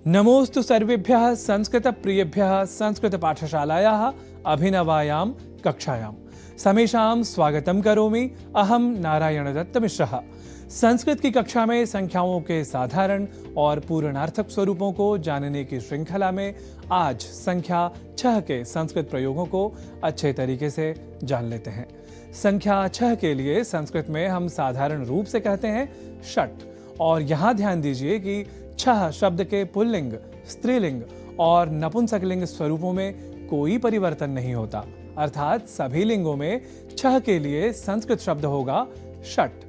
नमोस्तु सर्वेभ्यः संस्कृतप्रियेभ्यः संस्कृतपाठशालायाः अभिनवायां कक्षायां समेषां स्वागतं करोमि। अहं नारायणदत्तमिश्रः। संस्कृत की कक्षा में संख्याओं के साधारण और पूर्णार्थक स्वरूपों को जानने की श्रृंखला में आज संख्या 6 के संस्कृत प्रयोगों को अच्छे तरीके से जान लेते हैं। संख्या 6 के लिए संस्कृत में हम साधारण रूप से कहते हैं षट, और यहाँ ध्यान दीजिए कि 6 शब्द के पुल्लिंग, स्त्रीलिंग और नपुंसकलिंग स्वरूपों में कोई परिवर्तन नहीं होता, अर्थात सभी लिंगों में 6 के लिए संस्कृत शब्द होगा षट।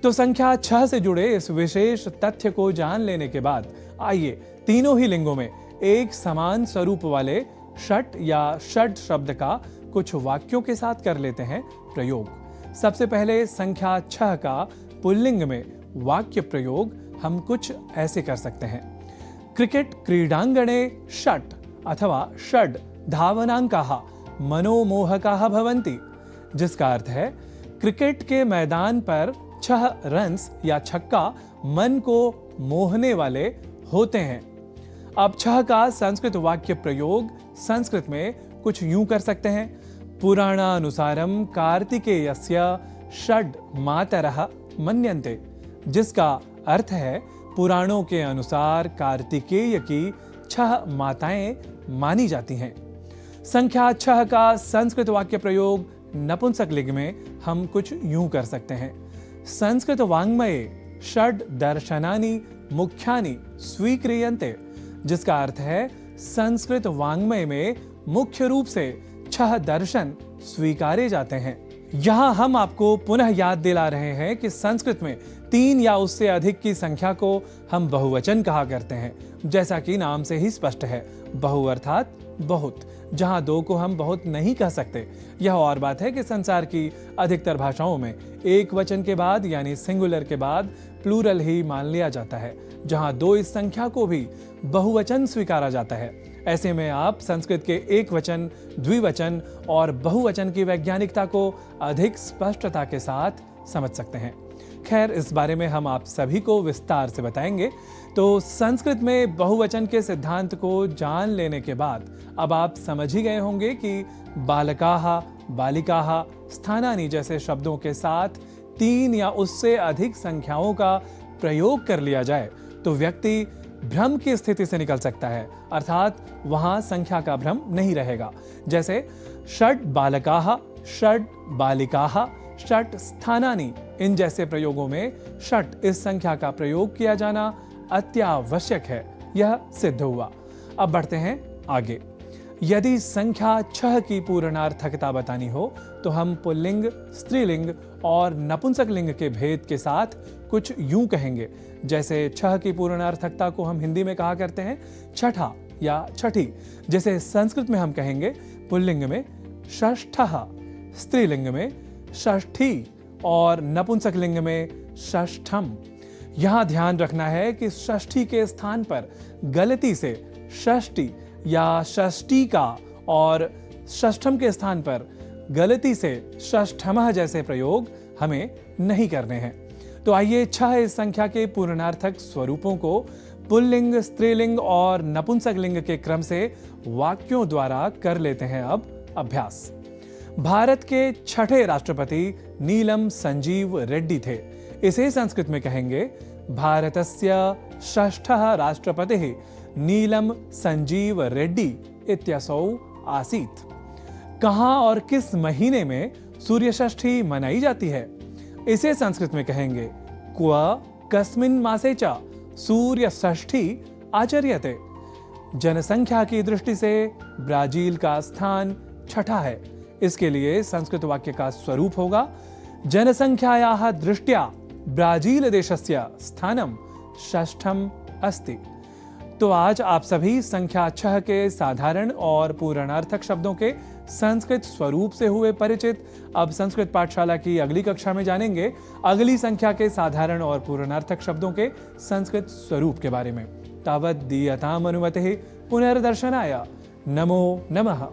तो संख्या 6 से जुड़े इस विशेष तथ्य को जान लेने के बाद आइए तीनों ही लिंगों में एक समान स्वरूप वाले षट या षड शब्द का कुछ वाक्यों के साथ कर लेते हैं प्रयोग। सबसे पहले संख्या 6 का पुल्लिंग में वाक्य प्रयोग हम कुछ ऐसे कर सकते हैं। क्रिकेट क्रीडांगणे षट अथवा षड धावनांकाः मनोमोहकाः भवन्ति, जिसका अर्थ है क्रिकेट के मैदान पर 6 रन्स या छक्का मन को मोहने वाले होते हैं। अब 6 का संस्कृत वाक्य प्रयोग संस्कृत में कुछ यूं कर सकते हैं। पुराणानुसारम कार्तिकेयस्य षड मातरः मन्यन्ते, जिसका अर्थ है पुराणों के अनुसार कार्तिकेय की 6 माताएं मानी जाती हैं। संख्या 6 का संस्कृत वाक्य प्रयोग नपुंसकलिंग में हम कुछ यूं कर सकते हैं। संस्कृत वाङ्मये षड दर्शनानि मुख्यानि स्वीक्रियन्ते, जिसका अर्थ है संस्कृत वाङ्मय में मुख्य रूप से 6 दर्शन स्वीकारे जाते हैं। यहाँ हम आपको पुनः याद दिला रहे हैं कि संस्कृत में 3 या उससे अधिक की संख्या को हम बहुवचन कहा करते हैं। जैसा कि नाम से ही स्पष्ट है, बहु अर्थात बहुत, जहाँ 2 को हम बहुत नहीं कह सकते। यह और बात है कि संसार की अधिकतर भाषाओं में एक वचन के बाद यानी सिंगुलर के बाद प्लूरल ही मान लिया जाता है, जहाँ 2 इस संख्या को भी बहुवचन स्वीकारा जाता है। ऐसे में आप संस्कृत के एक वचन, द्विवचन और बहुवचन की वैज्ञानिकता को अधिक स्पष्टता के साथ समझ सकते हैं। खैर, इस बारे में हम आप सभी को विस्तार से बताएंगे। तो संस्कृत में बहुवचन के सिद्धांत को जान लेने के बाद अब आप समझ ही गए होंगे कि बालकाः, बालिकाः, स्थानानि जैसे शब्दों के साथ 3 या उससे अधिक संख्याओं का प्रयोग कर लिया जाए तो व्यक्ति भ्रम की स्थिति से निकल सकता है, अर्थात वहां संख्या का भ्रम नहीं रहेगा। जैसे षट बालकाः, षट बालिकाः, षट स्थानानि, इन जैसे प्रयोगों में षट इस संख्या का प्रयोग किया जाना अत्यावश्यक है, यह सिद्ध हुआ। अब बढ़ते हैं आगे। यदि संख्या 6 की पूर्णार्थकता बतानी हो तो हम पुल्लिंग, स्त्रीलिंग और नपुंसकलिंग के भेद के साथ कुछ यूं कहेंगे। जैसे 6 की पूर्णार्थकता को हम हिंदी में कहा करते हैं छठा या छठी, जैसे संस्कृत में हम कहेंगे पुल्लिंग में षष्ठः, स्त्रीलिंग में षष्ठी और नपुंसकलिंग में षष्ठम। यहां ध्यान रखना है कि षष्ठी के स्थान पर गलती से षष्ठी या षष्टिका और षष्ठम के स्थान पर गलती से षष्ठमः जैसे प्रयोग हमें नहीं करने हैं। तो आइए 6 इस संख्या के पूर्णार्थक स्वरूपों को पुल्लिंग, स्त्रीलिंग और नपुंसकलिंग के क्रम से वाक्यों द्वारा कर लेते हैं अब अभ्यास। भारत के 6ठे राष्ट्रपति नीलम संजीव रेड्डी थे। इसे संस्कृत में कहेंगे भारतस्य षष्ठः राष्ट्रपतिः नीलम संजीव रेड्डी इत्यसौ आसीत्। कहां और किस महीने में सूर्य षष्ठी मनाई जाती है? इसे संस्कृत में कहेंगे क्व कस्मिन् मासे च सूर्य षष्ठी आचर्यते। जनसंख्या की दृष्टि से ब्राजील का स्थान 6ठा है। इसके लिए संस्कृत वाक्य का स्वरूप होगा जनसंख्यायाः दृष्ट्या ब्राजील देशस्य स्थानम षष्ठम अस्ति। तो आज आप सभी संख्या 6 के साधारण और पूर्णार्थक शब्दों के संस्कृत स्वरूप से हुए परिचित। अब संस्कृत पाठशाला की अगली कक्षा में जानेंगे अगली संख्या के साधारण और पूर्णार्थक शब्दों के संस्कृत स्वरूप के बारे में। तावत् दीयताम् अनुमतिः पुनर्दर्शनाय। नमो नमः।